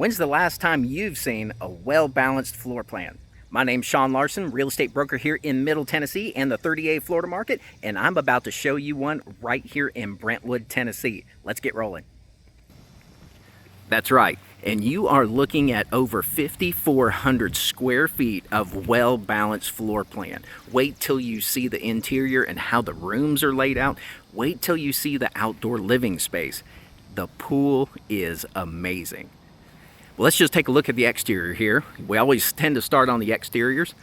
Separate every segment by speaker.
Speaker 1: When's the last time you've seen a well-balanced floor plan? My name's Sean Larson, real estate broker here in Middle Tennessee and the 30A Florida market, and I'm about to show you one right here in Brentwood, Tennessee. Let's get rolling. That's right, and you are looking at over 5,400 square feet of well-balanced floor plan. Wait till you see the interior and how the rooms are laid out. Wait till you see the outdoor living space. The pool is amazing. Well, let's just take a look at the exterior here. We always tend to start on the exteriors.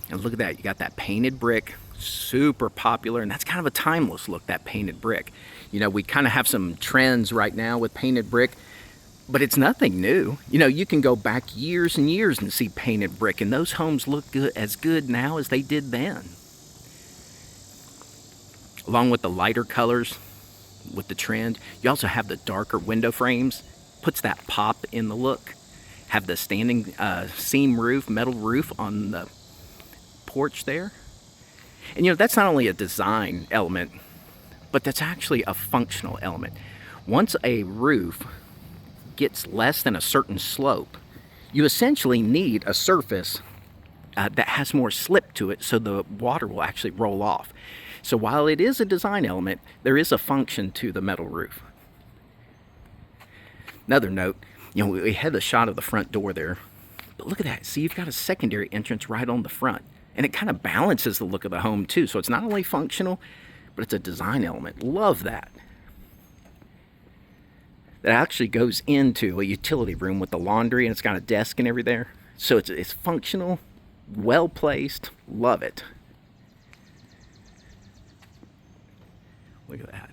Speaker 1: And look at that, you got that painted brick, super popular, and that's kind of a timeless look, that painted brick. You know, we kind of have some trends right now with painted brick, but it's nothing new. You know, you can go back years and years and see painted brick, and those homes look as good now as they did then. Along with the lighter colors, with the trend, you also have the darker window frames. Puts that pop in the look. Have the standing seam roof, metal roof on the porch there. And you know, that's not only a design element, but that's actually a functional element. Once a roof gets less than a certain slope, you essentially need a surface that has more slip to it so the water will actually roll off. So while it is a design element, there is a function to the metal roof. Another note, you know, we had the shot of the front door there, but look at that. See, you've got a secondary entrance right on the front, and it kind of balances the look of the home too. So it's not only functional, but it's a design element. Love that. That actually goes into a utility room with the laundry, and it's got a desk and everything there. So it's functional, well placed. Love it. Look at that.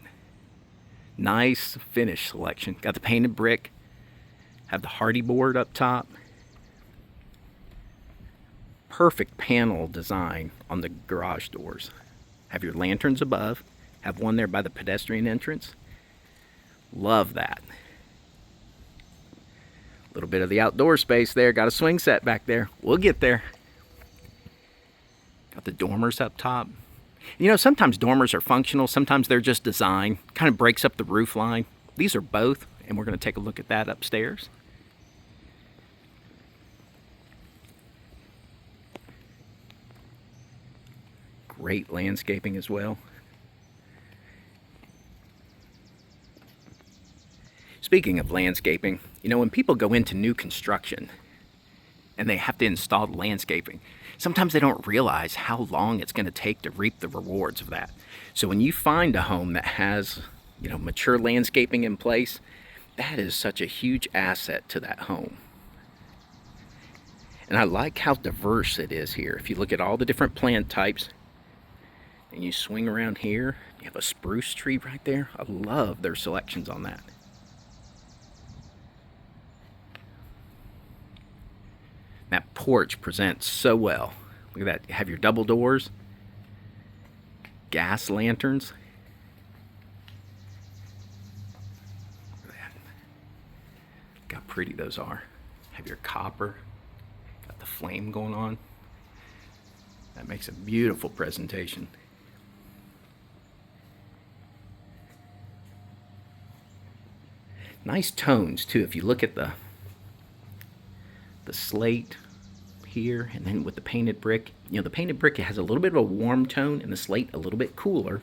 Speaker 1: Nice finish selection. Got the painted brick. Have the hardy board up top. Perfect panel design on the garage doors. Have your lanterns above. Have one there by the pedestrian entrance. Love that. A little bit of the outdoor space there. Got a swing set back there. We'll get there. Got the dormers up top. You know, sometimes dormers are functional, sometimes they're just design. Kind of breaks up the roof line. These are both, and we're going to take a look at that upstairs. Great landscaping as well. Speaking of landscaping, you know, when people go into new construction and they have to install landscaping, sometimes they don't realize how long it's going to take to reap the rewards of that. So when you find a home that has, you know, mature landscaping in place, that is such a huge asset to that home. And I like how diverse it is here. If you look at all the different plant types, and you swing around here, you have a spruce tree right there. I love their selections on that. That porch presents so well. Look at that. You have your double doors, gas lanterns. Look at that. Look how pretty those are. Have your copper. Got the flame going on. That makes a beautiful presentation. Nice tones too. If you look at the slate here, and then with the painted brick, you know, the painted brick has a little bit of a warm tone and the slate a little bit cooler.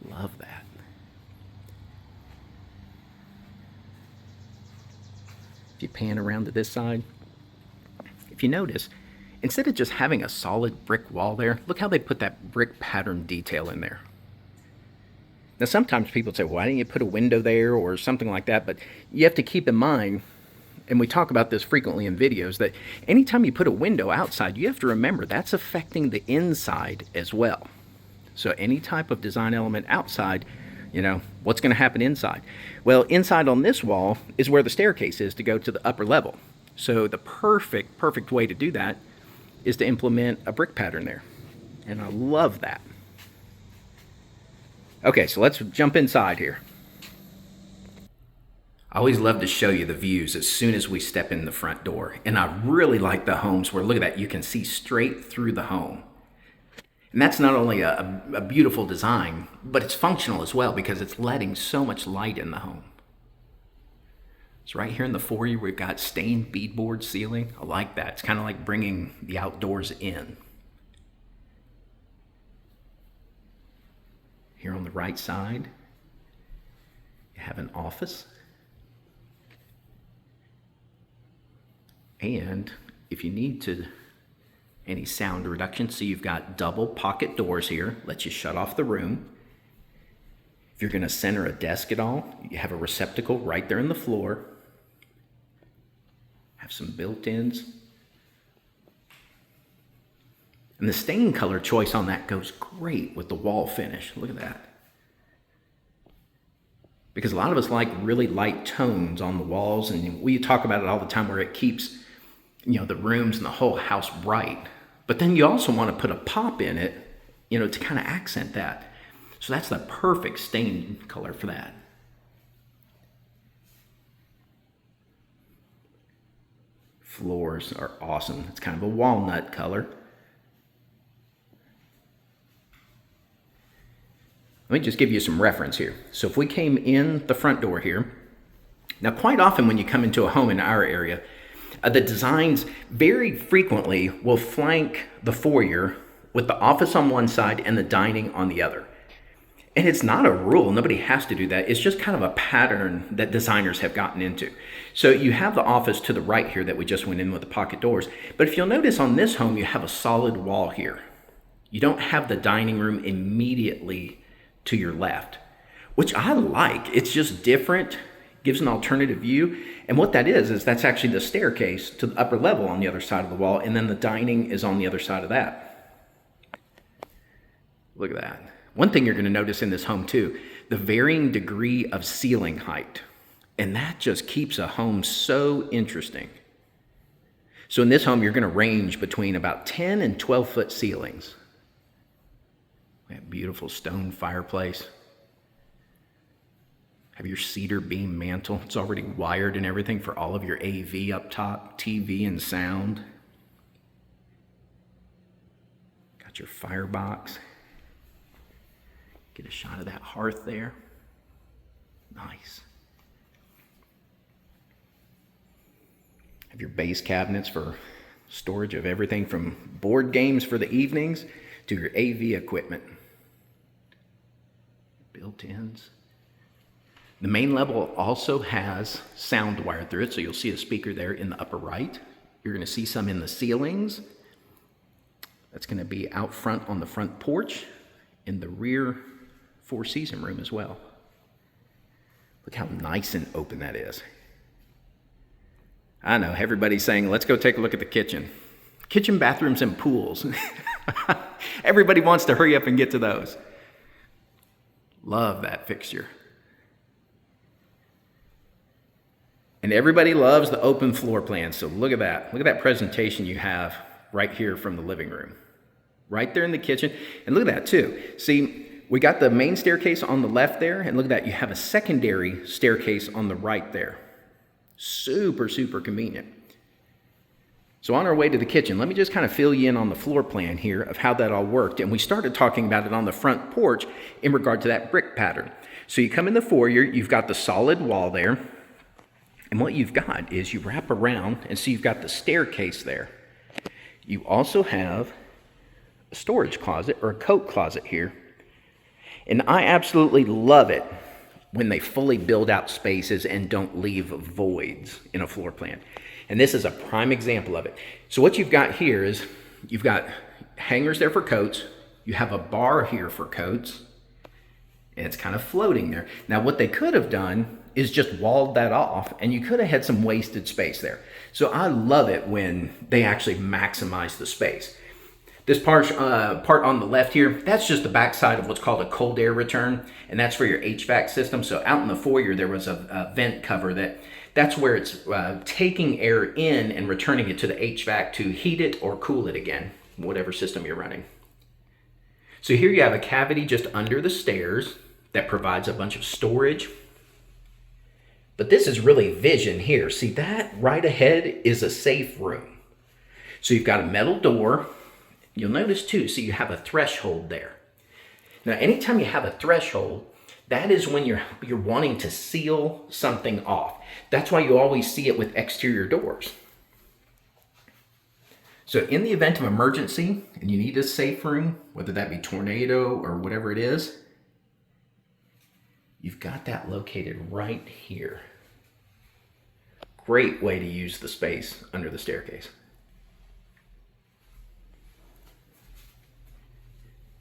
Speaker 1: Love that. If you pan around to this side, if you notice, instead of just having a solid brick wall there, look how they put that brick pattern detail in there. Now sometimes people say, why didn't you put a window there or something like that? But you have to keep in mind, and we talk about this frequently in videos, that anytime you put a window outside, you have to remember that's affecting the inside as well. So any type of design element outside, you know, what's going to happen inside? Well, inside on this wall is where the staircase is to go to the upper level. So the perfect way to do that is to implement a brick pattern there. And I love that. Okay, so let's jump inside here. I always love to show you the views as soon as we step in the front door. And I really like the homes where, look at that, you can see straight through the home. And that's not only a beautiful design, but it's functional as well because it's letting so much light in the home. So right here in the foyer, we've got stained beadboard ceiling. I like that. It's kind of like bringing the outdoors in. Here on the right side, you have an office. And if you need to, any sound reduction, so you've got double pocket doors here, lets you shut off the room. If you're gonna center a desk at all, you have a receptacle right there in the floor. Have some built-ins. And the stain color choice on that goes great with the wall finish. Look at that. Because a lot of us like really light tones on the walls, and we talk about it all the time where it keeps, the rooms and the whole house bright. But then you also want to put a pop in it, to kind of accent that. So that's the perfect stain color for that. Floors are awesome. It's kind of a walnut color. Let me just give you some reference here. So if we came in the front door here, now quite often when you come into a home in our area, the designs very frequently will flank the foyer with the office on one side and the dining on the other. And it's not a rule, nobody has to do that. It's just kind of a pattern that designers have gotten into. So you have the office to the right here that we just went in with the pocket doors. But if you'll notice on this home, you have a solid wall here. You don't have the dining room immediately to your left, which I like. It's just different, gives an alternative view. And what that is that's actually the staircase to the upper level on the other side of the wall, and then the dining is on the other side of that. Look at that. One thing you're going to notice in this home too, the varying degree of ceiling height. And that just keeps a home so interesting. So in this home, you're going to range between about 10 and 12 foot ceilings. That beautiful stone fireplace. Have your cedar beam mantle. It's already wired and everything for all of your AV up top, TV and sound. Got your firebox. Get a shot of that hearth there. Nice. Have your base cabinets for storage of everything from board games for the evenings to your AV equipment. Built-ins. The main level also has sound wired through it, so you'll see a speaker there in the upper right. You're going to see some in the ceilings. That's going to be out front on the front porch, in the rear four-season room as well. Look how nice and open that is. I know, everybody's saying, let's go take a look at the kitchen. Kitchen, bathrooms, and pools. Everybody wants to hurry up and get to those. Love that fixture. And everybody loves the open floor plan, so look at that. Look at that presentation you have right here from the living room. Right there in the kitchen. And look at that too. See, we got the main staircase on the left there, and look at that, you have a secondary staircase on the right there. Super, super convenient. So on our way to the kitchen, let me just kind of fill you in on the floor plan here of how that all worked. And we started talking about it on the front porch in regard to that brick pattern. So you come in the foyer, you've got the solid wall there. And what you've got is you wrap around, and so you've got the staircase there. You also have a storage closet or a coat closet here. And I absolutely love it when they fully build out spaces and don't leave voids in a floor plan. And this is a prime example of it. So what you've got here is you've got hangers there for coats. You have a bar here for coats. And it's kind of floating there. Now what they could have done is just walled that off, and you could have had some wasted space there. So I love it when they actually maximize the space. This part on the left here, that's just the backside of what's called a cold air return, and that's for your HVAC system. So out in the foyer, there was a vent cover that's where it's taking air in and returning it to the HVAC to heat it or cool it again, whatever system you're running. So here you have a cavity just under the stairs that provides a bunch of storage. But this is really vision here. See, that right ahead is a safe room. So you've got a metal door. You'll notice too, so you have a threshold there. Now, anytime you have a threshold, That is when you're wanting to seal something off. That's why you always see it with exterior doors. So in the event of emergency and you need a safe room, whether that be tornado or whatever it is, you've got that located right here. Great way to use the space under the staircase.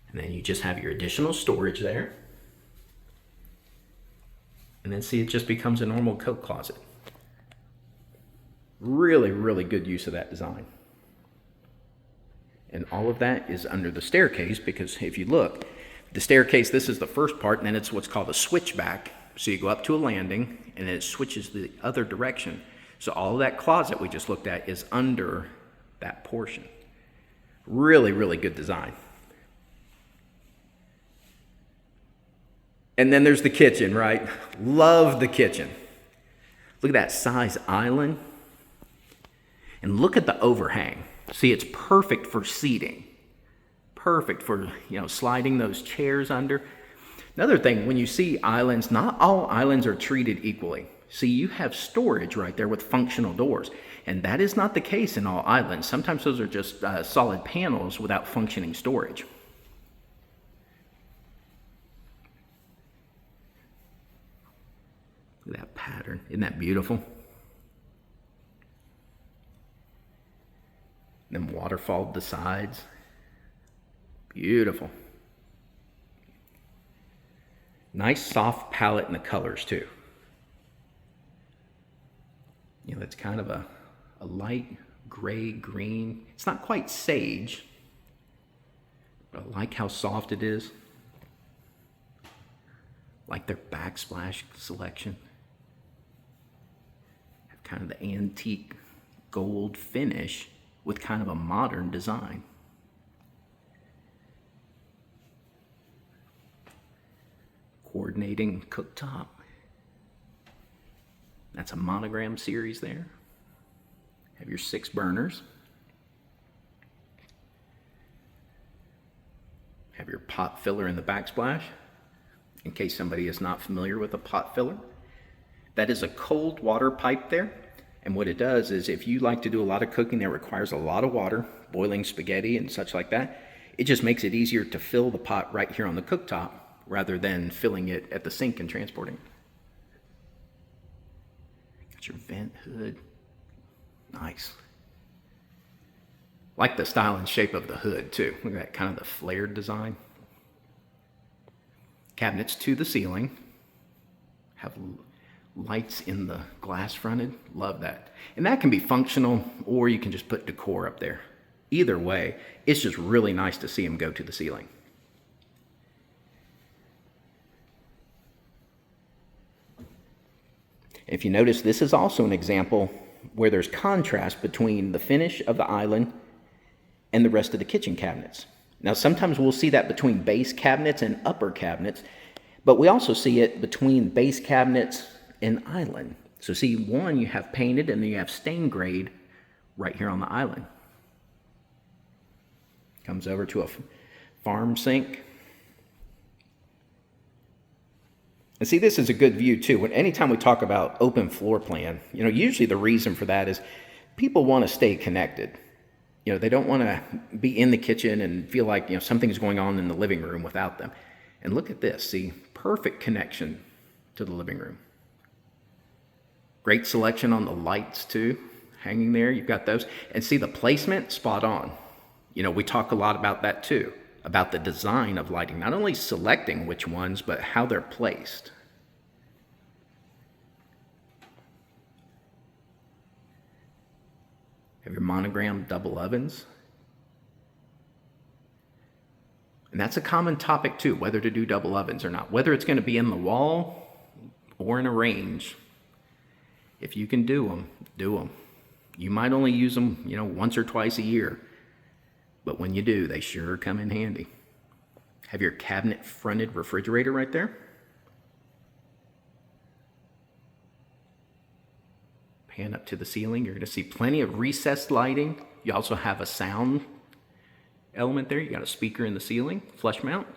Speaker 1: And then you just have your additional storage there. And then see, it just becomes a normal coat closet. Really, really good use of that design. And all of that is under the staircase, because if you look, the staircase, this is the first part, and then it's what's called a switchback. So you go up to a landing, and then it switches the other direction. So all of that closet we just looked at is under that portion. Really, really good design. And then there's the kitchen, right? Love the kitchen. Look at that size island. And look at the overhang. See, it's perfect for seating. Perfect for, sliding those chairs under. Another thing, when you see islands, not all islands are treated equally. See, you have storage right there with functional doors. And that is not the case in all islands. Sometimes those are just solid panels without functioning storage. Look at that pattern. Isn't that beautiful? Then waterfalled the sides. Beautiful. Nice soft palette in the colors too. It's kind of a light gray green. It's not quite sage, but I like how soft it is. Like their backsplash selection. Have kind of the antique gold finish with kind of a modern design. Coordinating cooktop. That's a monogram series there. Have your 6 burners. Have your pot filler in the backsplash, in case somebody is not familiar with a pot filler. That is a cold water pipe there. And what it does is, if you like to do a lot of cooking that requires a lot of water, boiling spaghetti and such like that, it just makes it easier to fill the pot right here on the cooktop rather than filling it at the sink and transporting. Got your vent hood. Nice. Like the style and shape of the hood too. Look at that, kind of the flared design. Cabinets to the ceiling. Have lights in the glass fronted. Love that. And that can be functional, or you can just put decor up there. Either way, it's just really nice to see them go to the ceiling. If you notice, this is also an example where there's contrast between the finish of the island and the rest of the kitchen cabinets. Now, sometimes we'll see that between base cabinets and upper cabinets, but we also see it between base cabinets and island. So see, one you have painted, and then you have stain grade right here on the island. Comes over to a farm sink. And see, this is a good view too. Anytime we talk about open floor plan, usually the reason for that is people want to stay connected. They don't want to be in the kitchen and feel like, something's going on in the living room without them. And look at this, see, perfect connection to the living room. Great selection on the lights too, hanging there, you've got those. And see, the placement, spot on. We talk a lot about that too, about the design of lighting, not only selecting which ones, but how they're placed. Have your monogram double ovens. And that's a common topic too, whether to do double ovens or not. Whether it's going to be in the wall or in a range. If you can do them, do them. You might only use them, once or twice a year. But when you do, they sure come in handy. Have your cabinet fronted refrigerator right there. Pan up to the ceiling. You're going to see plenty of recessed lighting. You also have a sound element there. You got a speaker in the ceiling, flush mount.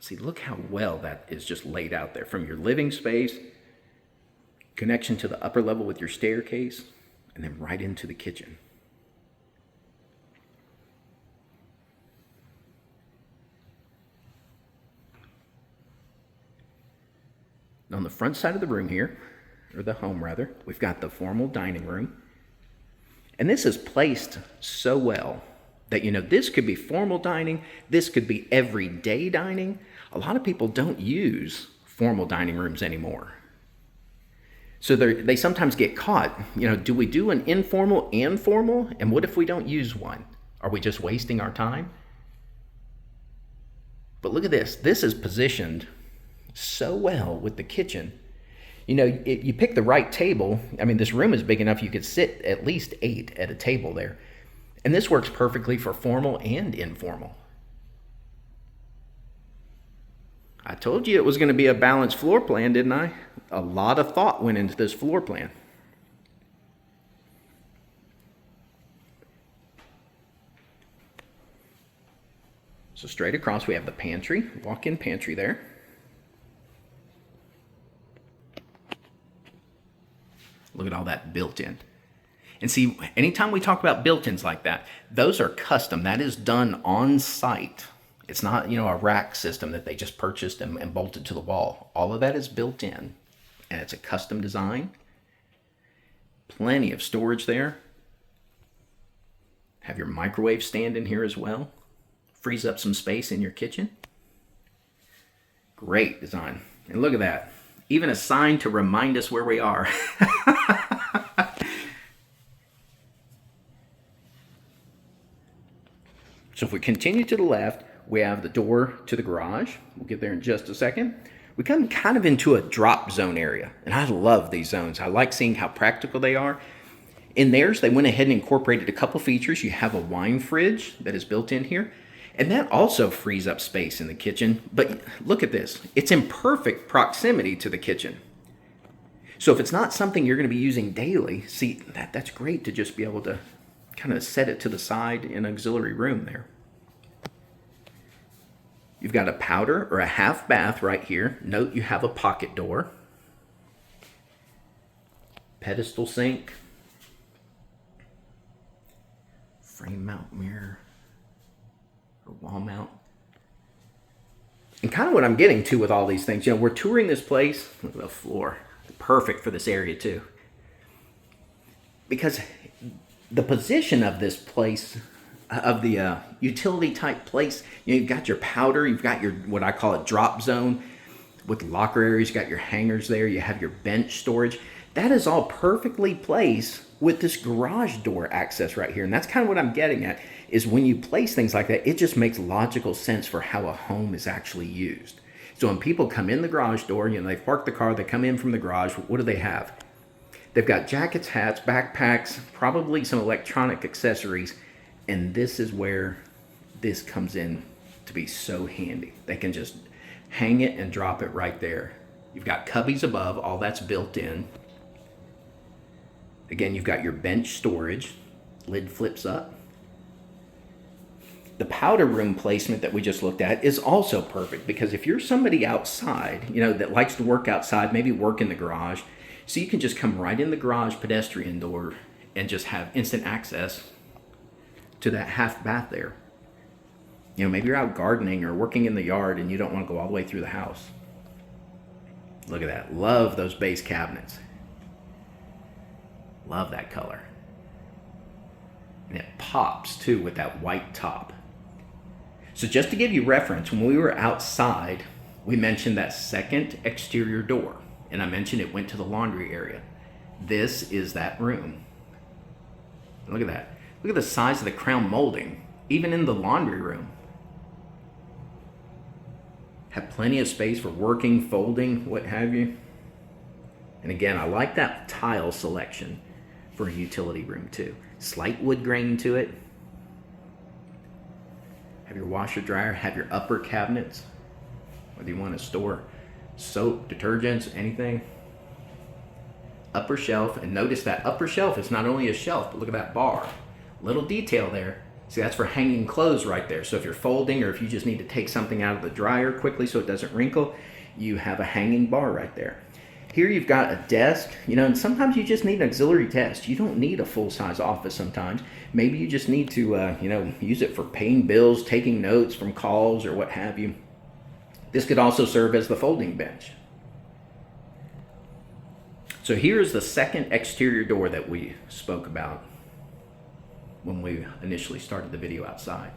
Speaker 1: See, look how well that is just laid out there. From your living space, connection to the upper level with your staircase, and then right into the kitchen. On the front side of the room here, or the home rather, we've got the formal dining room. And this is placed so well that, this could be formal dining, this could be everyday dining. A lot of people don't use formal dining rooms anymore. So they sometimes get caught, do we do an informal and formal? And what if we don't use one? Are we just wasting our time? But look at this. This is positioned so well with the kitchen. You pick the right table. I mean, this room is big enough you could sit at least 8 at a table there. And this works perfectly for formal and informal. I told you it was going to be a balanced floor plan, didn't I? A lot of thought went into this floor plan. So straight across we have the pantry, walk-in pantry there. Look at all that built in. And see, anytime we talk about built-ins like that, those are custom. That is done on site. It's not, a rack system that they just purchased and bolted to the wall. All of that is built in, and it's a custom design. Plenty of storage there. Have your microwave stand in here as well. Frees up some space in your kitchen. Great design. And look at that. Even a sign to remind us where we are. So if we continue to the left, we have the door to the garage. We'll get there in just a second. We come kind of into a drop zone area. And I love these zones. I like seeing how practical they are. In theirs, they went ahead and incorporated a couple features. You have a wine fridge that is built in here. And that also frees up space in the kitchen. But look at this. It's in perfect proximity to the kitchen. So if it's not something you're going to be using daily, see, that's great to just be able to kind of set it to the side in an auxiliary room there. You've got a powder or a half bath right here. Note you have a pocket door. Pedestal sink. Frame mount mirror. Or wall mount. And kind of what I'm getting to with all these things, we're touring this place. Look at the floor. Perfect for this area too. Because the position of this place, of the utility type place, you've got your powder, you've got your, what I call a drop zone with locker areas, you've got your hangers there, you have your bench storage. That is all perfectly placed with this garage door access right here. And that's kind of what I'm getting at, is when you place things like that, it just makes logical sense for how a home is actually used. So when people come in the garage door, they've parked the car, they come in from the garage, what do they have? They've got jackets, hats, backpacks, probably some electronic accessories, and this is where this comes in to be so handy. They can just hang it and drop it right there. You've got cubbies above, all that's built in. Again, you've got your bench storage, lid flips up. The powder room placement that we just looked at is also perfect, because if you're somebody outside, that likes to work outside, maybe work in the garage, so you can just come right in the garage pedestrian door and just have instant access to that half bath there. Maybe you're out gardening or working in the yard and you don't want to go all the way through the house. Look at that. Love those base cabinets. Love that color. And it pops too with that white top. So just to give you reference, when we were outside, we mentioned that second exterior door. And I mentioned it went to the laundry area. This is that room. Look at that. Look at the size of the crown molding, even in the laundry room. Have plenty of space for working, folding, what have you. And again, I like that tile selection for a utility room too. Slight wood grain to it. Have your washer dryer, have your upper cabinets, whether you want to store soap, detergents, anything. Upper shelf, and notice that upper shelf is not only a shelf, but look at that bar. Little detail there. See, that's for hanging clothes right there. So if you're folding or if you just need to take something out of the dryer quickly so it doesn't wrinkle, you have a hanging bar right there. Here you've got a desk, and sometimes you just need an auxiliary desk. You don't need a full-size office sometimes. Maybe you just need to, use it for paying bills, taking notes from calls or what have you. This could also serve as the folding bench. So here's the second exterior door that we spoke about when we initially started the video outside.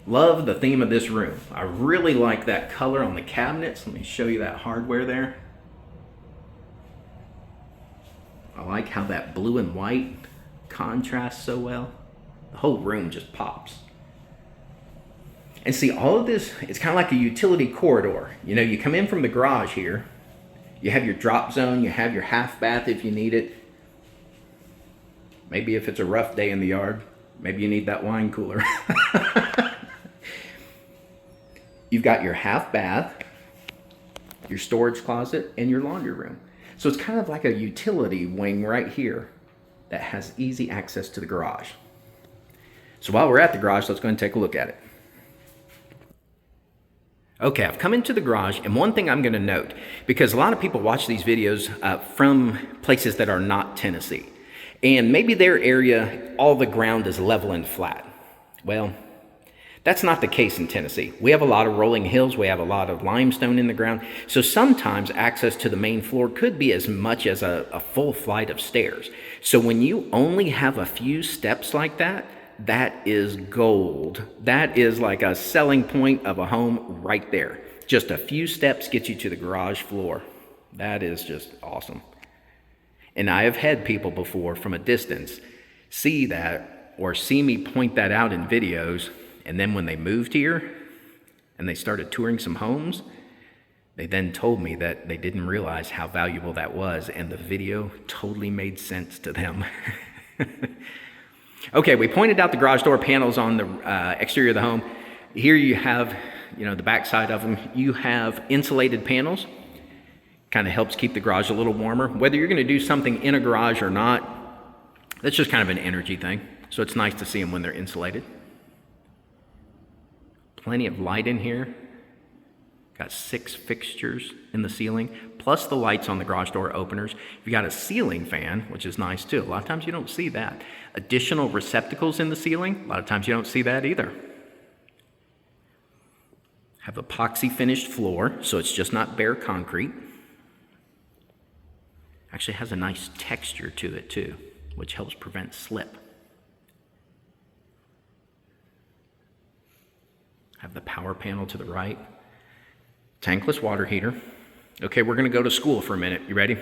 Speaker 1: Love the theme of this room. I really like that color on the cabinets. Let me show you that hardware there. I like how that blue and white contrasts so well. The whole room just pops. And see, all of this, it's kind of like a utility corridor. You come in from the garage here, you have your drop zone, you have your half bath if you need it. Maybe if it's a rough day in the yard, maybe you need that wine cooler. You've got your half bath, your storage closet, and your laundry room. So it's kind of like a utility wing right here that has easy access to the garage. So while we're at the garage, let's go and take a look at it. Okay, I've come into the garage, and one thing I'm going to note, because a lot of people watch these videos from places that are not Tennessee, and maybe their area, all the ground is level and flat. Well, that's not the case in Tennessee. We have a lot of rolling hills. We have a lot of limestone in the ground. So sometimes access to the main floor could be as much as a full flight of stairs. So when you only have a few steps like that, that is gold. That is like a selling point of a home right there. Just a few steps gets you to the garage floor. That is just awesome. And I have had people before from a distance see that or see me point that out in videos. And then when they moved here and they started touring some homes, they then told me that they didn't realize how valuable that was, and the video totally made sense to them. Okay, we pointed out the garage door panels on the exterior of the home. Here you have, the back side of them. You have insulated panels. Kind of helps keep the garage a little warmer. Whether you're going to do something in a garage or not, that's just kind of an energy thing. So it's nice to see them when they're insulated. Plenty of light in here. Got 6 fixtures in the ceiling, plus the lights on the garage door openers. You've got a ceiling fan, which is nice too. A lot of times you don't see that. Additional receptacles in the ceiling. A lot of times you don't see that either. Have epoxy finished floor, so it's just not bare concrete. Actually has a nice texture to it too, which helps prevent slip. Have the power panel to the right. Tankless water heater. Okay, we're going to go to school for a minute. You ready?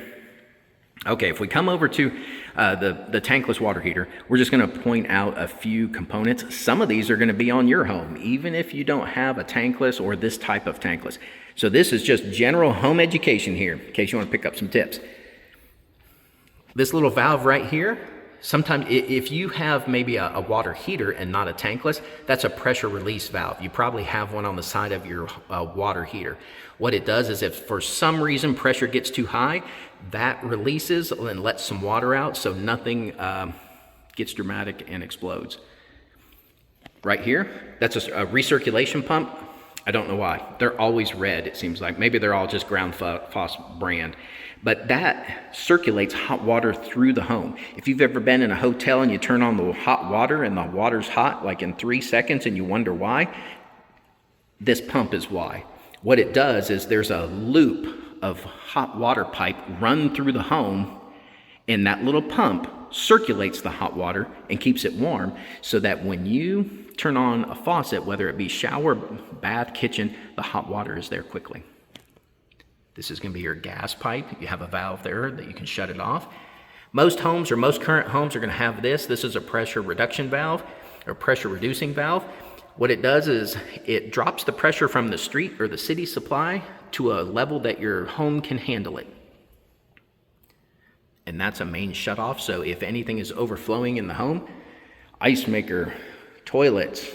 Speaker 1: Okay, if we come over to the tankless water heater, we're just going to point out a few components. Some of these are going to be on your home, even if you don't have a tankless or this type of tankless. So this is just general home education here, in case you want to pick up some tips. This little valve right here, sometimes if you have maybe a water heater and not a tankless, that's a pressure release valve. You probably have one on the side of your water heater. What it does is if for some reason pressure gets too high, that releases and lets some water out so nothing gets dramatic and explodes. Right here, that's a recirculation pump. I don't know why. They're always red, it seems like. Maybe they're all just Ground Foss brand. But that circulates hot water through the home. If you've ever been in a hotel and you turn on the hot water and the water's hot like in 3 seconds and you wonder why, this pump is why. What it does is there's a loop of hot water pipe run through the home, and that little pump circulates the hot water and keeps it warm so that when you turn on a faucet, whether it be shower, bath, kitchen, the hot water is there quickly. This is going to be your gas pipe. You have a valve there that you can shut it off. Most homes or most current homes are going to have this. This is a pressure reduction valve or pressure reducing valve. What it does is it drops the pressure from the street or the city supply to a level that your home can handle it. And that's a main shutoff. So if anything is overflowing in the home, ice maker, toilets,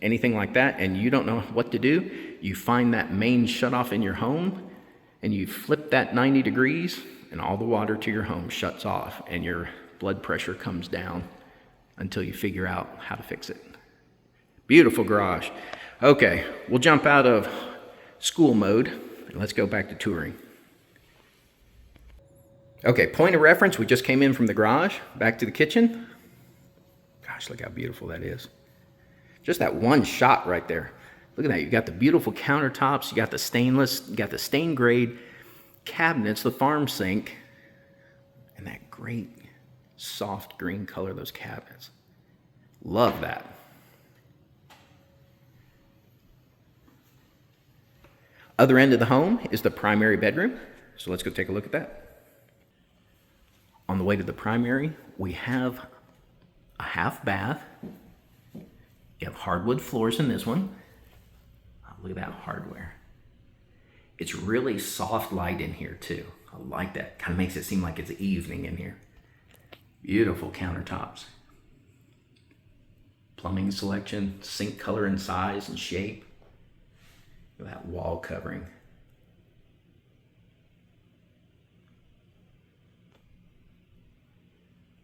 Speaker 1: anything like that, and you don't know what to do, you find that main shutoff in your home and you flip that 90 degrees and all the water to your home shuts off and your blood pressure comes down until you figure out how to fix it. Beautiful garage. Okay, we'll jump out of school mode and let's go back to touring. Okay, point of reference, we just came in from the garage, back to the kitchen. Gosh, look how beautiful that is. Just that one shot right there. Look at that, you got the beautiful countertops, you got the stainless, you got the stained grade cabinets, the farm sink, and that great soft green color of those cabinets. Love that. Other end of the home is the primary bedroom. So let's go take a look at that. On the way to the primary, we have a half bath. You have hardwood floors in this one. Oh, look at that hardware. It's really soft light in here too. I like that. Kind of makes it seem like it's evening in here. Beautiful countertops. Plumbing selection, sink color and size and shape. Look at that wall covering.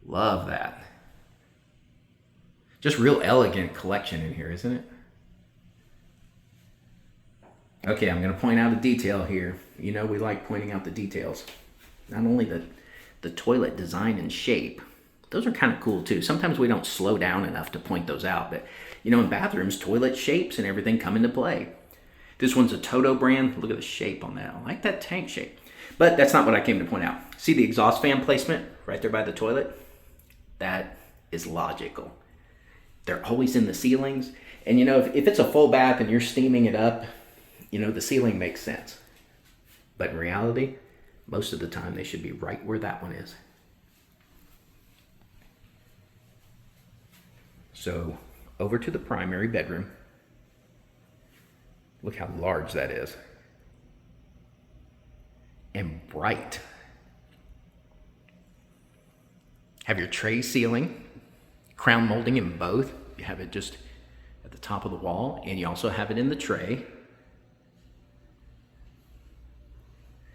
Speaker 1: Love that. Just real elegant collection in here, isn't it? Okay, I'm going to point out a detail here. You know we like pointing out the details. Not only the toilet design and shape, those are kind of cool too. Sometimes we don't slow down enough to point those out, but you know in bathrooms, toilet shapes and everything come into play. This one's a Toto brand. Look at the shape on that. I like that tank shape. But that's not what I came to point out. See the exhaust fan placement right there by the toilet? That is logical. They're always in the ceilings. And you know, if it's a full bath and you're steaming it up, you know, the ceiling makes sense. But in reality, most of the time they should be right where that one is. So over to the primary bedroom. Look how large that is. And bright. Have your tray ceiling, crown molding in both. You have it just at the top of the wall, and you also have it in the tray.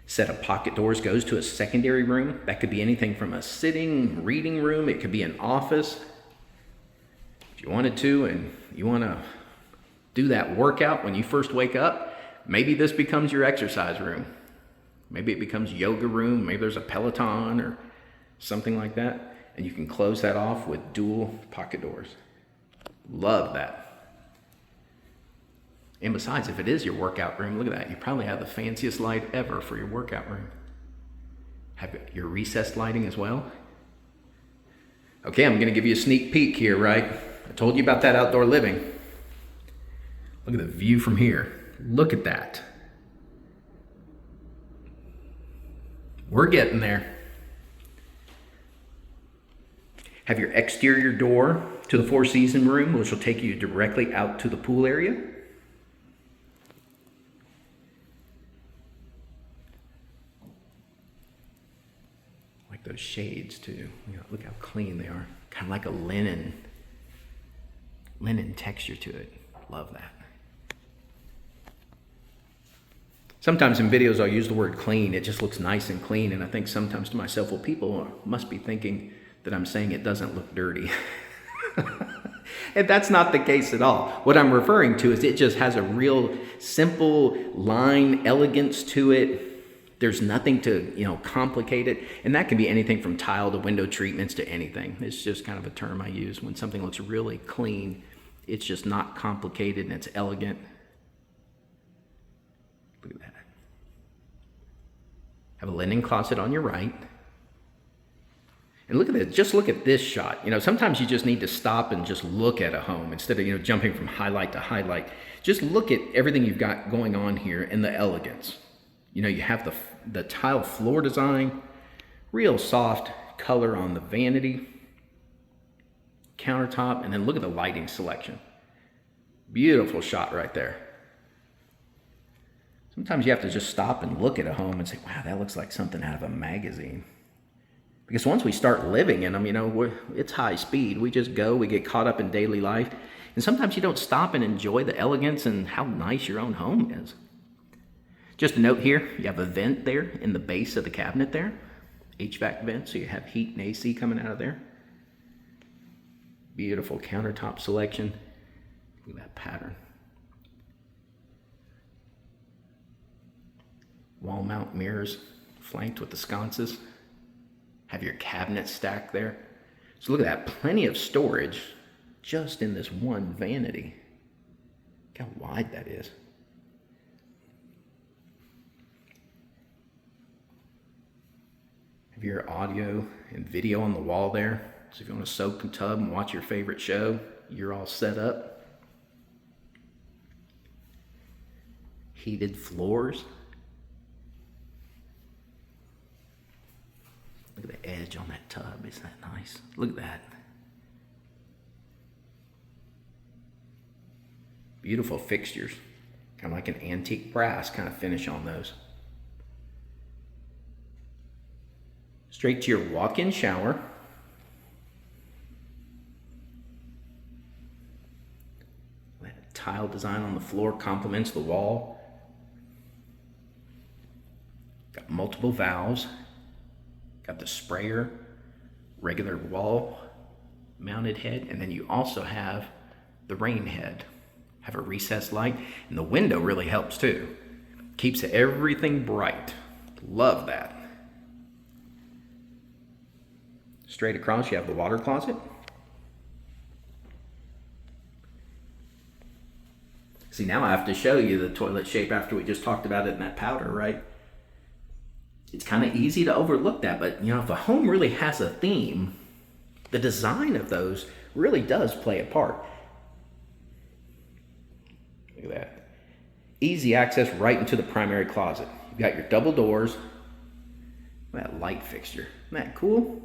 Speaker 1: Set of pocket doors goes to a secondary room. That could be anything from a sitting, reading room. It could be an office. If you wanted to, and you want to do that workout when you first wake up, maybe this becomes your exercise room. Maybe it becomes yoga room. Maybe there's a Peloton or something like that. And you can close that off with dual pocket doors. Love that. And besides, if it is your workout room, look at that. You probably have the fanciest light ever for your workout room. Have your recessed lighting as well. Okay, I'm going to give you a sneak peek here, right? I told you about that outdoor living. Look at the view from here. Look at that. We're getting there. Have your exterior door to the Four Seasons room, which will take you directly out to the pool area. Like those shades too. Look how clean they are. Kind of like a linen texture to it. Love that. Sometimes in videos I'll use the word clean. It just looks nice and clean, and I think sometimes to myself, well, people must be thinking that I'm saying it doesn't look dirty. And that's not the case at all. What I'm referring to is it just has a real simple line elegance to it. There's nothing to, complicate it. And that can be anything from tile to window treatments to anything. It's just kind of a term I use when something looks really clean. It's just not complicated and it's elegant. Look at that. Have a linen closet on your right. And look at this, just look at this shot. Sometimes you just need to stop and just look at a home instead of, jumping from highlight to highlight. Just look at everything you've got going on here and the elegance. You have the tile floor design, real soft color on the vanity, countertop, and then look at the lighting selection. Beautiful shot right there. Sometimes you have to just stop and look at a home and say, wow, that looks like something out of a magazine. Because once we start living in them, it's high speed. We just go, we get caught up in daily life. And sometimes you don't stop and enjoy the elegance and how nice your own home is. Just a note here, you have a vent there in the base of the cabinet there. HVAC vent, so you have heat and AC coming out of there. Beautiful countertop selection. Look at that pattern. Wall mount mirrors flanked with the sconces. Have your cabinets stacked there. So look at that, plenty of storage just in this one vanity. Look how wide that is. Have your audio and video on the wall there. So if you want to soak and tub and watch your favorite show, you're all set up. Heated floors. Look at the edge on that tub. Isn't that nice? Look at that. Beautiful fixtures. Kind of like an antique brass kind of finish on those. Straight to your walk-in shower. That tile design on the floor complements the wall. Got multiple valves. Got the sprayer, regular wall mounted head, and then you also have the rain head. Have a recessed light, and the window really helps too. Keeps everything bright. Love that. Straight across, you have the water closet. See, now I have to show you the toilet shape after we just talked about it in that powder, right? It's kind of easy to overlook that, but you know, if a home really has a theme, the design of those really does play a part. Look at that. Easy access right into the primary closet. You've got your double doors. That light fixture. Isn't that cool?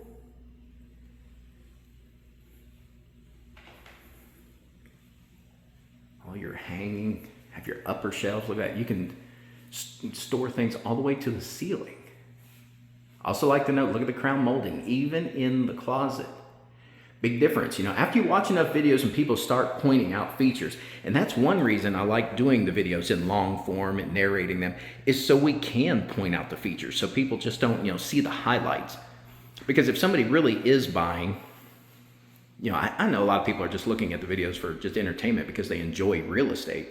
Speaker 1: All your hanging, have your upper shelves. Look at that. You can store things all the way to the ceiling. Also like to note, look at the crown molding, even in the closet. Big difference, you know, after you watch enough videos and people start pointing out features, and that's one reason I like doing the videos in long form and narrating them, is so we can point out the features, so people just don't, you know, see the highlights. Because if somebody really is buying, you know, I know a lot of people are just looking at the videos for just entertainment because they enjoy real estate.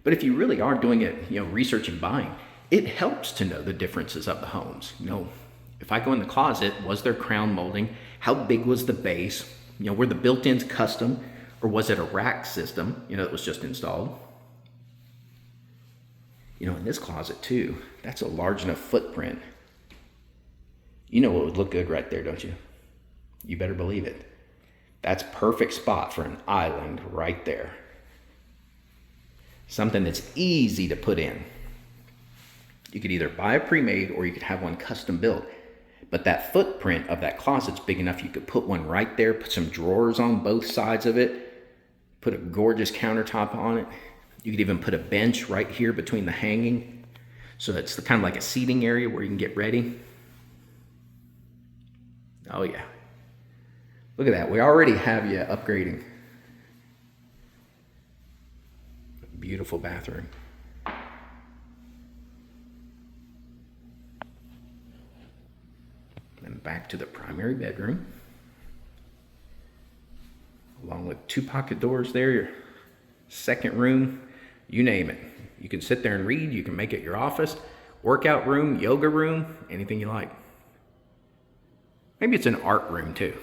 Speaker 1: But if you really are doing it, you know, research and buying, it helps to know the differences of the homes. You know, if I go in the closet, was there crown molding? How big was the base? You know, were the built-ins custom, or was it a rack system, you know, that was just installed? You know, in this closet too, that's a large enough footprint. You know what would look good right there, don't you? You better believe it. That's perfect spot for an island right there. Something that's easy to put in. You could either buy a pre-made or you could have one custom built. But that footprint of that closet's big enough you could put one right there, put some drawers on both sides of it, put a gorgeous countertop on it. You could even put a bench right here between the hanging. So it's kind of like a seating area where you can get ready. Oh yeah. Look at that, we already have you upgrading. Beautiful bathroom. Then back to the primary bedroom. Along with 2 pocket doors there, your second room, you name it. You can sit there and read, you can make it your office, workout room, yoga room, anything you like. Maybe it's an art room too.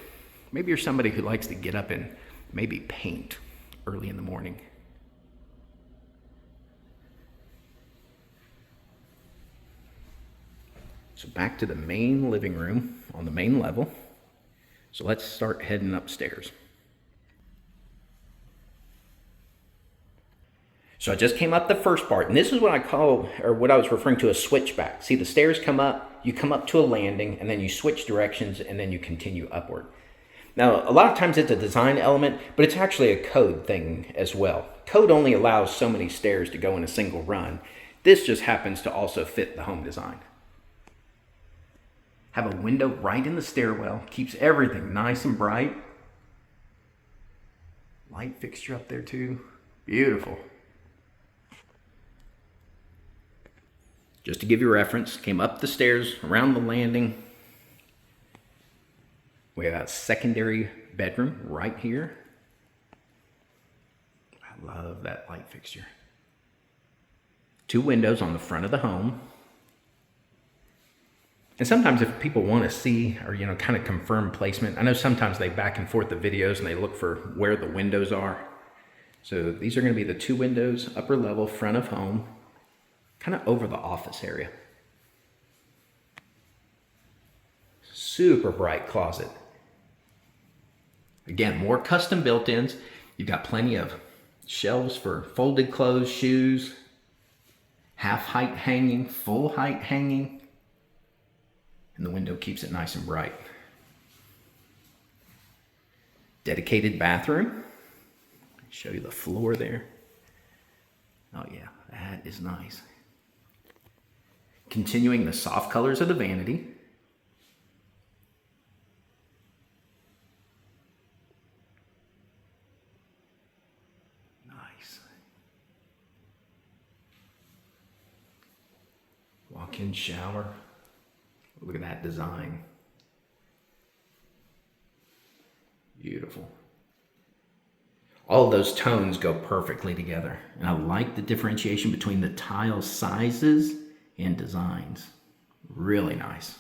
Speaker 1: Maybe you're somebody who likes to get up and maybe paint early in the morning. So back to the main living room on the main level. So let's start heading upstairs. So I just came up the first part, and this is what I call, or what I was referring to as switchback. See, the stairs come up, you come up to a landing, and then you switch directions, and then you continue upward. Now, a lot of times it's a design element, but it's actually a code thing as well. Code only allows so many stairs to go in a single run. This just happens to also fit the home design. Have a window right in the stairwell, keeps everything nice and bright. Light fixture up there too, beautiful. Just to give you a reference, came up the stairs, around the landing. We have a secondary bedroom right here. love that light fixture. 2 windows on the front of the home. And sometimes if people want to see or, kind of confirm placement, I know sometimes they back and forth the videos and they look for where the windows are. So these are going to be the 2 windows, upper level, front of home, kind of over the office area. Super bright closet. Again, more custom built-ins. You've got plenty of shelves for folded clothes, shoes, half height hanging, full height hanging. And the window keeps it nice and bright. Dedicated bathroom. Show you the floor there. Oh yeah, that is nice. Continuing the soft colors of the vanity. Nice. Walk-in shower. Look at that design. Beautiful. All of those tones go perfectly together. And I like the differentiation between the tile sizes and designs. Really nice.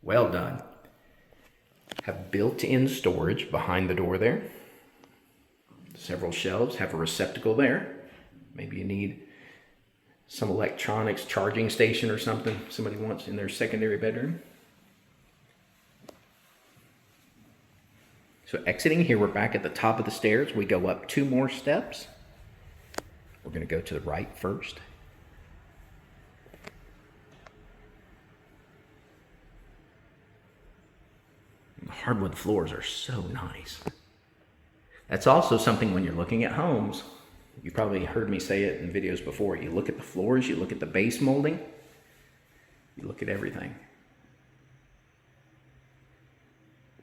Speaker 1: Well done. Have built-in storage behind the door there. Several shelves, have a receptacle there. Maybe you need some electronics charging station or something somebody wants in their secondary bedroom. So exiting here, we're back at the top of the stairs. We go up 2 more steps. We're going to go to the right first. And the hardwood floors are so nice. That's also something when you're looking at homes. You probably heard me say it in videos before. You look at the floors, you look at the base molding, you look at everything.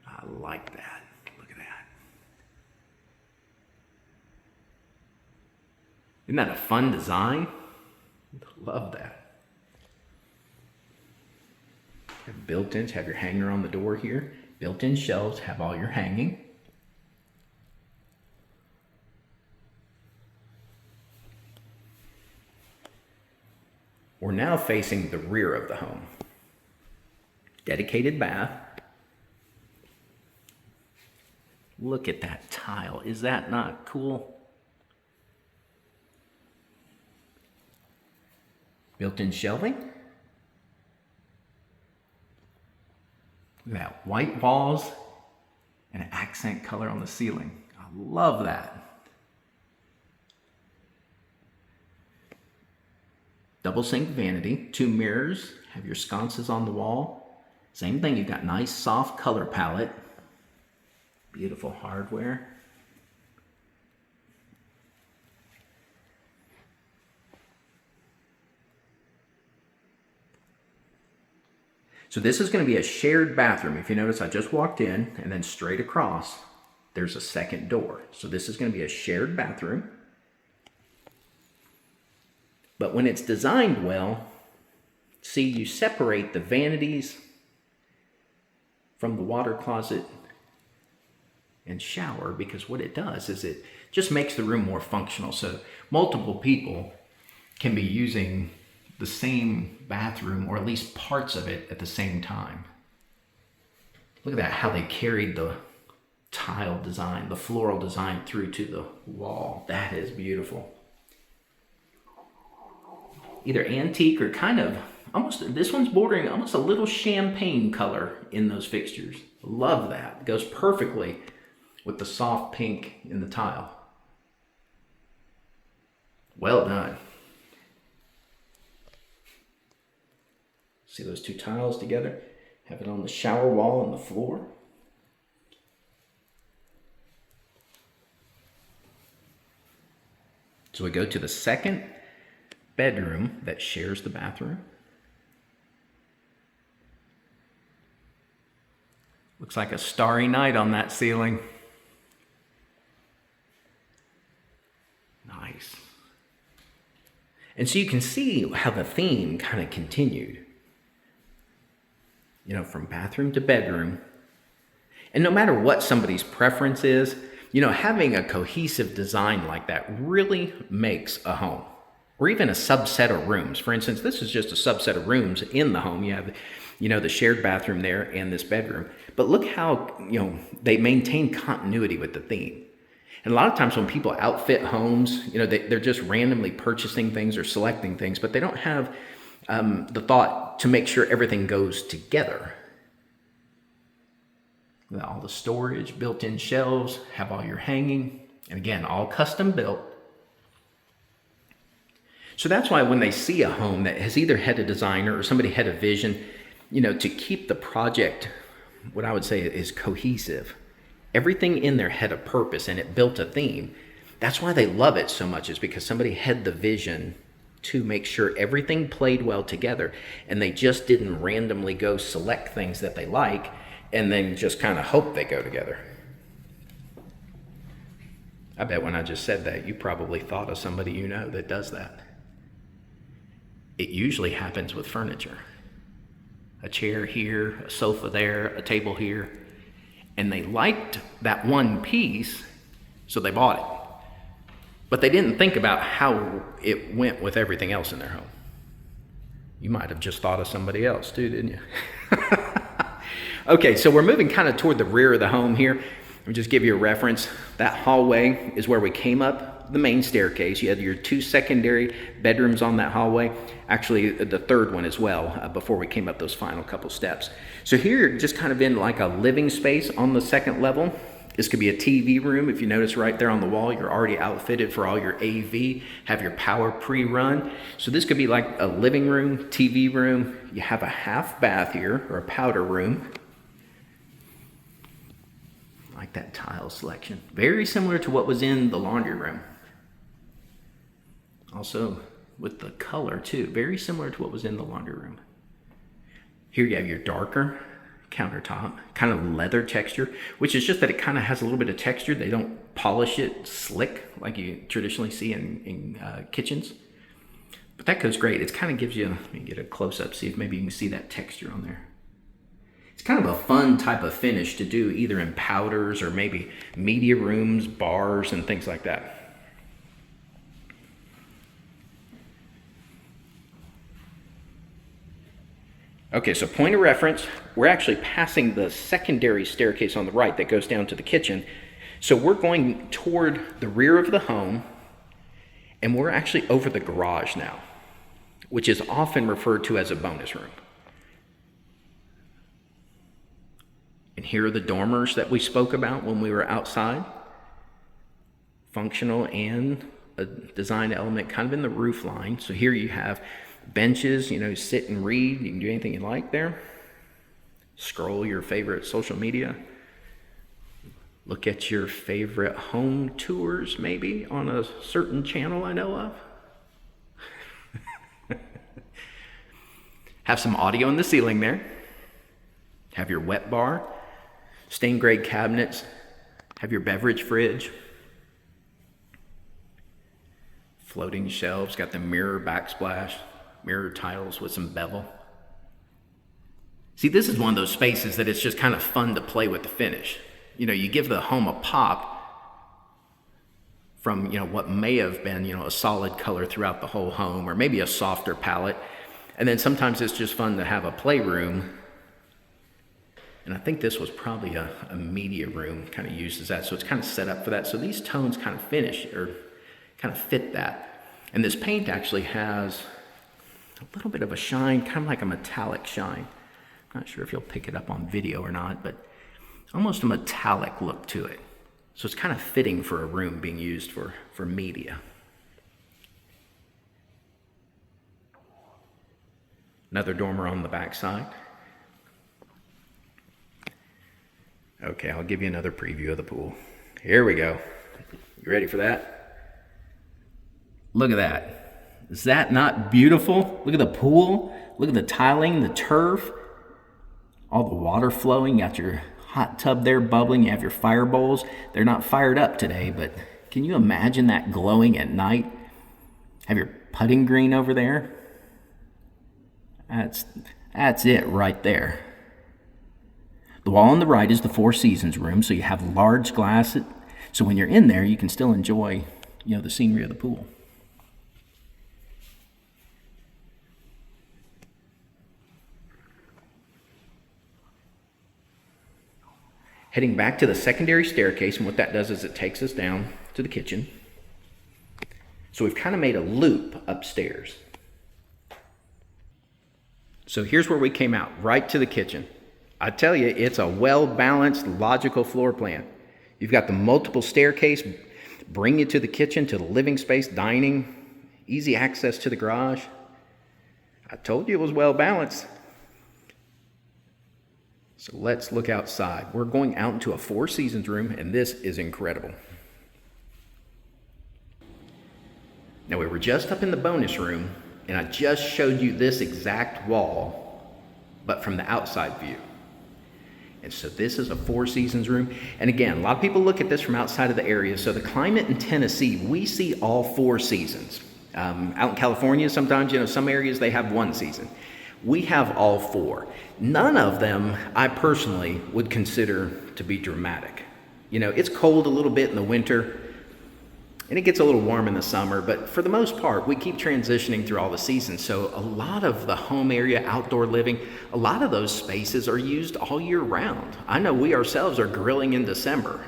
Speaker 1: I like that. Look at that. Isn't that a fun design? Love that. Have built-ins, have your hanger on the door here. Built-in shelves, have all your hanging. We're now facing the rear of the home. Dedicated bath. Look at that tile. Is that not cool? Built-in shelving. Look at that. White walls and an accent color on the ceiling. I love that. Double sink vanity, 2 mirrors, have your sconces on the wall. Same thing, you've got nice soft color palette. Beautiful hardware. So this is going to be a shared bathroom. If you notice, I just walked in and then straight across, there's a second door. So this is going to be a shared bathroom. But when it's designed well, see, you separate the vanities from the water closet and shower, because what it does is it just makes the room more functional. So multiple people can be using the same bathroom, or at least parts of it, at the same time. Look at that, how they carried the tile design, the floral design through to the wall. That is beautiful. Either antique or kind of almost, this one's bordering almost a little champagne color in those fixtures. Love that. It goes perfectly with the soft pink in the tile. Well done. See those 2 tiles together? Have it on the shower wall and the floor. So we go to the second bedroom that shares the bathroom. Looks like a starry night on that ceiling. Nice. And so you can see how the theme kind of continued. From bathroom to bedroom. And no matter what somebody's preference is, having a cohesive design like that really makes a home. Or even a subset of rooms. For instance, this is just a subset of rooms in the home. You have, the shared bathroom there and this bedroom. But look how, they maintain continuity with the theme. And a lot of times when people outfit homes, they're just randomly purchasing things or selecting things, but they don't have the thought to make sure everything goes together. All the storage, built-in shelves, have all your hanging, and again, all custom built. So that's why when they see a home that has either had a designer or somebody had a vision, to keep the project, what I would say is cohesive. Everything in there had a purpose and it built a theme. That's why they love it so much, is because somebody had the vision to make sure everything played well together, and they just didn't randomly go select things that they like and then just kind of hope they go together. I bet when I just said that, you probably thought of somebody that does that. It usually happens with furniture. A chair here, a sofa there, a table here. And they liked that one piece, so they bought it. But they didn't think about how it went with everything else in their home. You might have just thought of somebody else too, didn't you? Okay, so we're moving kind of toward the rear of the home here. Let me just give you a reference. That hallway is where we came up the main staircase. You had your 2 secondary bedrooms on that hallway. Actually, the third one as well, before we came up those final couple steps. So here you're just kind of in like a living space on the second level. This could be a TV room. If you notice right there on the wall, you're already outfitted for all your AV, have your power pre-run. So this could be like a living room, TV room. You have a half bath here, or a powder room. Like that tile selection. Very similar to what was in the laundry room. Also with the color too, very similar to what was in the laundry room. Here you have your darker countertop, kind of leather texture, which is just that it kind of has a little bit of texture. They don't polish it slick like you traditionally see in kitchens. But that goes great. It kind of gives you, let me get a close-up, see if maybe you can see that texture on there. It's kind of a fun type of finish to do either in powders or maybe media rooms, bars, and things like that. Okay, so point of reference, we're actually passing the secondary staircase on the right that goes down to the kitchen. So we're going toward the rear of the home, and we're actually over the garage now, which is often referred to as a bonus room. And here are the dormers that we spoke about when we were outside. Functional and a design element kind of in the roof line. So here you have benches, sit and read. You can do anything you like there. Scroll your favorite social media. Look at your favorite home tours, maybe, on a certain channel I know of. Have some audio in the ceiling there. Have your wet bar. Stained grade cabinets. Have your beverage fridge. Floating shelves. Got the mirror backsplash. Mirror tiles with some bevel. See, this is one of those spaces that it's just kind of fun to play with the finish. You give the home a pop from, what may have been, a solid color throughout the whole home, or maybe a softer palette. And then sometimes it's just fun to have a playroom. And I think this was probably a media room, kind of used as that. So it's kind of set up for that. So these tones kind of finish, or kind of fit that. And this paint actually has a little bit of a shine, kind of like a metallic shine. Not sure if you'll pick it up on video or not, but almost a metallic look to it. So it's kind of fitting for a room being used for media. Another dormer on the back side. Okay, I'll give you another preview of the pool. Here we go. You ready for that? Look at that. Is that not beautiful? Look at the pool. Look at the tiling, the turf. All the water flowing. You got your hot tub there bubbling. You have your fire bowls. They're not fired up today, but can you imagine that glowing at night? Have your putting green over there. That's it right there. The wall on the right is the Four Seasons room, so you have large glass, so when you're in there, you can still enjoy, the scenery of the pool. Heading back to the secondary staircase, and what that does is it takes us down to the kitchen. So we've kind of made a loop upstairs. So here's where we came out, right to the kitchen. I tell you, it's a well-balanced, logical floor plan. You've got the multiple staircase, bring you to the kitchen, to the living space, dining, easy access to the garage. I told you it was well-balanced. So let's look outside. We're going out into a Four Seasons room, and this is incredible. Now, we were just up in the bonus room, and I just showed you this exact wall, but from the outside view. And so this is a Four Seasons room. And again, a lot of people look at this from outside of the area. So the climate in Tennessee, we see all four seasons. Out in California, sometimes, some areas they have one season. We have all four. None of them, I personally would consider to be dramatic. It's cold a little bit in the winter, and it gets a little warm in the summer, but for the most part, we keep transitioning through all the seasons. So a lot of the home area, outdoor living, a lot of those spaces are used all year round. I know we ourselves are grilling in December.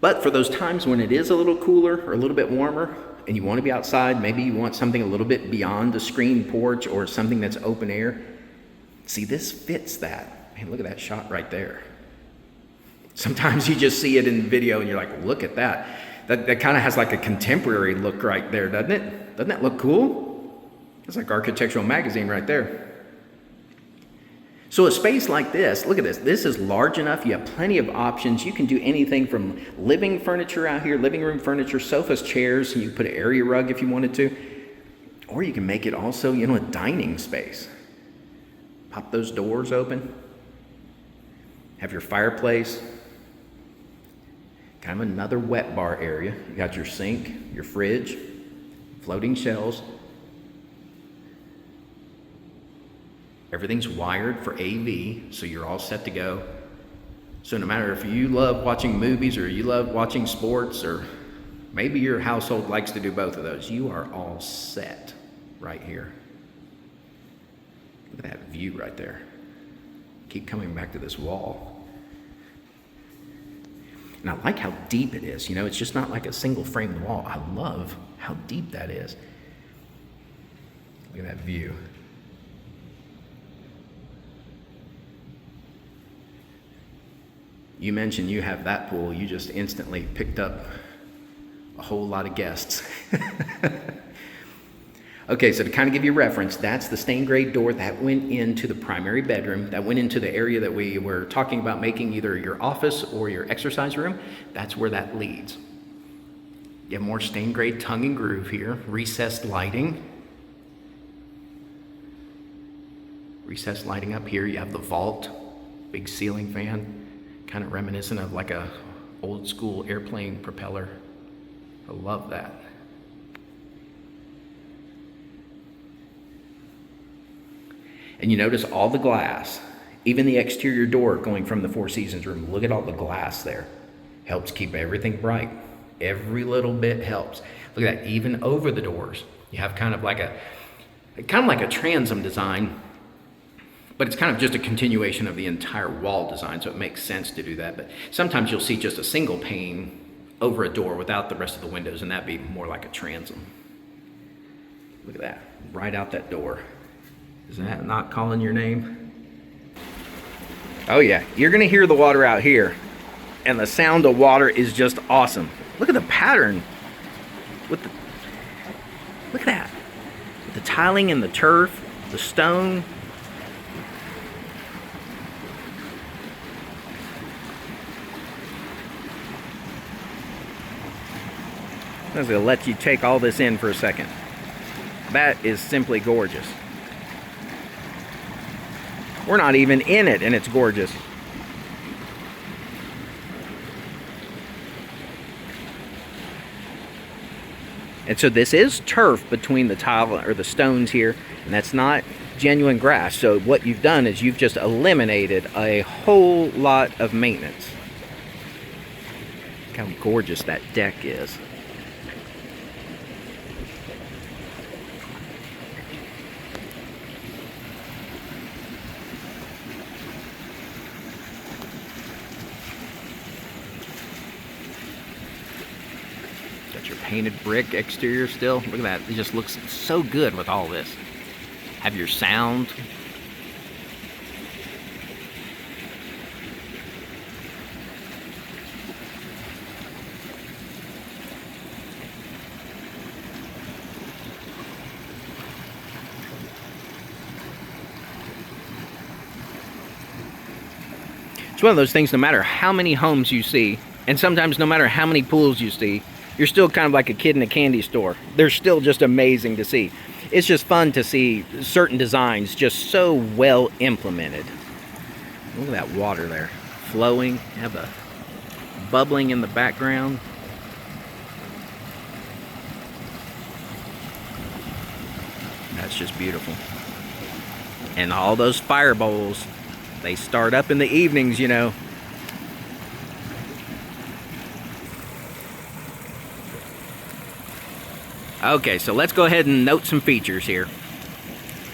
Speaker 1: But for those times when it is a little cooler or a little bit warmer, and you want to be outside, maybe you want something a little bit beyond the screen porch or something that's open air. See, this fits that. Man, look at that shot right there. Sometimes you just see it in video and you're like, look at that. That kind of has like a contemporary look right there, doesn't it? Doesn't that look cool? It's like Architectural Magazine right there. So a space like this, look at this. This is large enough. You have plenty of options. You can do anything from living furniture out here, living room furniture, sofas, chairs. You can put an area rug if you wanted to. Or you can make it also, a dining space. Pop those doors open. Have your fireplace. Kind of another wet bar area. You got your sink, your fridge, floating shelves. Everything's wired for AV, so you're all set to go. So no matter if you love watching movies or you love watching sports, or maybe your household likes to do both of those, you are all set right here. Look at that view right there. Keep coming back to this wall. And I like how deep it is. It's just not like a single framed wall. I love how deep that is. Look at that view. You mentioned you have that pool, you just instantly picked up a whole lot of guests. Okay, so to kind of give you a reference, that's the stained grade door that went into the primary bedroom, that went into the area that we were talking about making either your office or your exercise room. That's where that leads. You have more stained grade tongue and groove here, recessed lighting. Recessed lighting up here, you have the vault, big ceiling fan, kind of reminiscent of like a old school airplane propeller. I love that. And you notice all the glass, even the exterior door going from the Four Seasons room. Look at all the glass there. Helps keep everything bright. Every little bit helps. Look at that, even over the doors. You have kind of like a transom design, but it's kind of just a continuation of the entire wall design, so it makes sense to do that. But sometimes you'll see just a single pane over a door without the rest of the windows, and that'd be more like a transom. Look at that, right out that door. Is that not calling your name? Oh yeah, you're gonna hear the water out here, and the sound of water is just awesome. Look at the pattern. Look at that. The tiling and the turf, the stone. I'm just gonna let you take all this in for a second. That is simply gorgeous. We're not even in it, and it's gorgeous. And so this is turf between the tile or the stones here, and that's not genuine grass. So what you've done is you've just eliminated a whole lot of maintenance. Look how gorgeous that deck is. Got your painted brick exterior still. Look at that. It just looks so good with all this. Have your sound. It's one of those things, no matter how many homes you see, and sometimes no matter how many pools you see, you're still kind of like a kid in a candy store. They're still just amazing to see. It's just fun to see certain designs just so well implemented. Look at that water there, flowing. You have a bubbling in the background. That's just beautiful. And all those fire bowls, they start up in the evenings, you know. Okay, so let's go ahead and note some features here.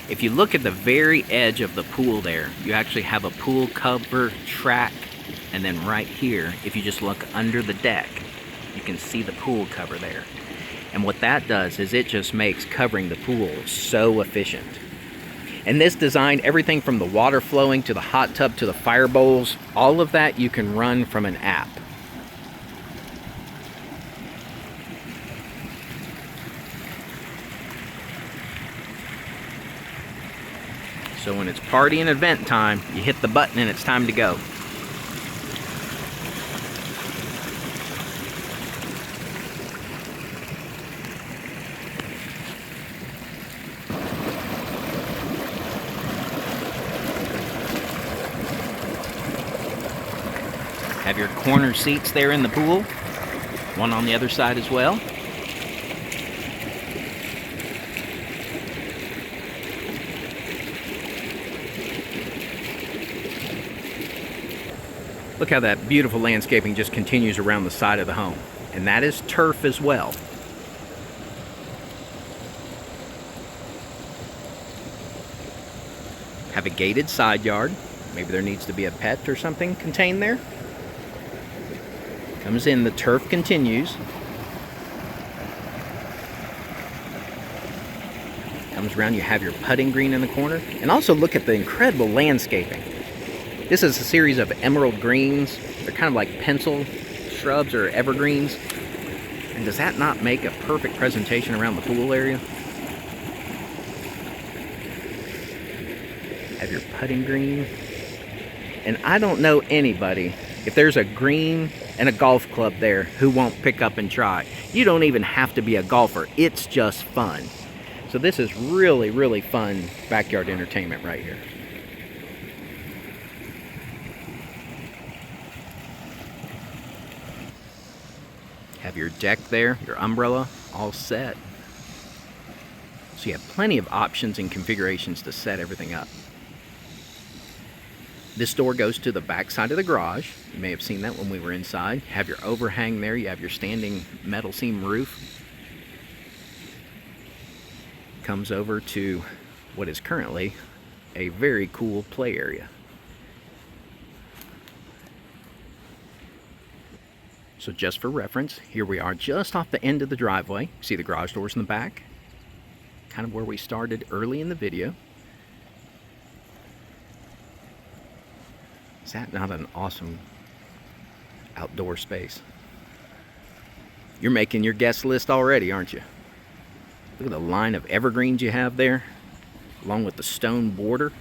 Speaker 1: If you look at the very edge of the pool there, you actually have a pool cover track, and then right here, if you just look under the deck, you can see the pool cover there. And what that does is it just makes covering the pool so efficient. And this design, everything from the water flowing to the hot tub to the fire bowls, all of that you can run from an app. So when it's party and event time, you hit the button and it's time to go. Have your corner seats there in the pool, one on the other side as well. Look how that beautiful landscaping just continues around the side of the home. And that is turf as well. Have a gated side yard. Maybe there needs to be a pet or something contained there. Comes in, the turf continues. Comes around, you have your putting green in the corner. And also look at the incredible landscaping. This is a series of emerald greens. They're kind of like pencil shrubs or evergreens. And does that not make a perfect presentation around the pool area? Have your putting green. And I don't know anybody, if there's a green and a golf club there, who won't pick up and try. You don't even have to be a golfer. It's just fun. So this is really, really fun backyard entertainment right here. Have your deck there, your umbrella, all set. So you have plenty of options and configurations to set everything up. This door goes to the back side of the garage. You may have seen that when we were inside. You have your overhang there. You have your standing metal seam roof. Comes over to what is currently a very cool play area. So just for reference, here we are just off the end of the driveway. See the garage doors in the back? Kind of where we started early in the video. Is that not an awesome outdoor space? You're making your guest list already, aren't you? Look at the line of evergreens you have there, along with the stone border.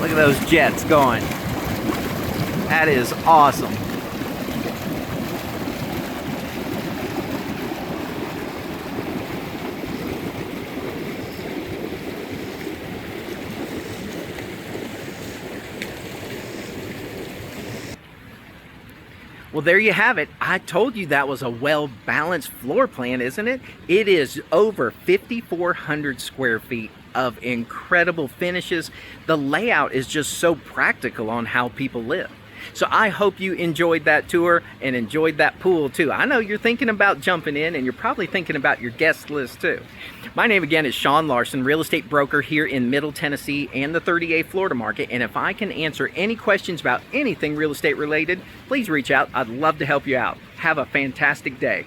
Speaker 1: Look at those jets going. That is awesome. Well, there you have it. I told you that was a well-balanced floor plan, isn't it? It is over 5,400 square feet of incredible finishes. The layout is just so practical on how people live. So I hope you enjoyed that tour and enjoyed that pool too. I know you're thinking about jumping in, and you're probably thinking about your guest list too. My name again is Sean Larson, real estate broker here in Middle Tennessee and the 30A Florida market. And if I can answer any questions about anything real estate related, please reach out. I'd love to help you out. Have a fantastic day.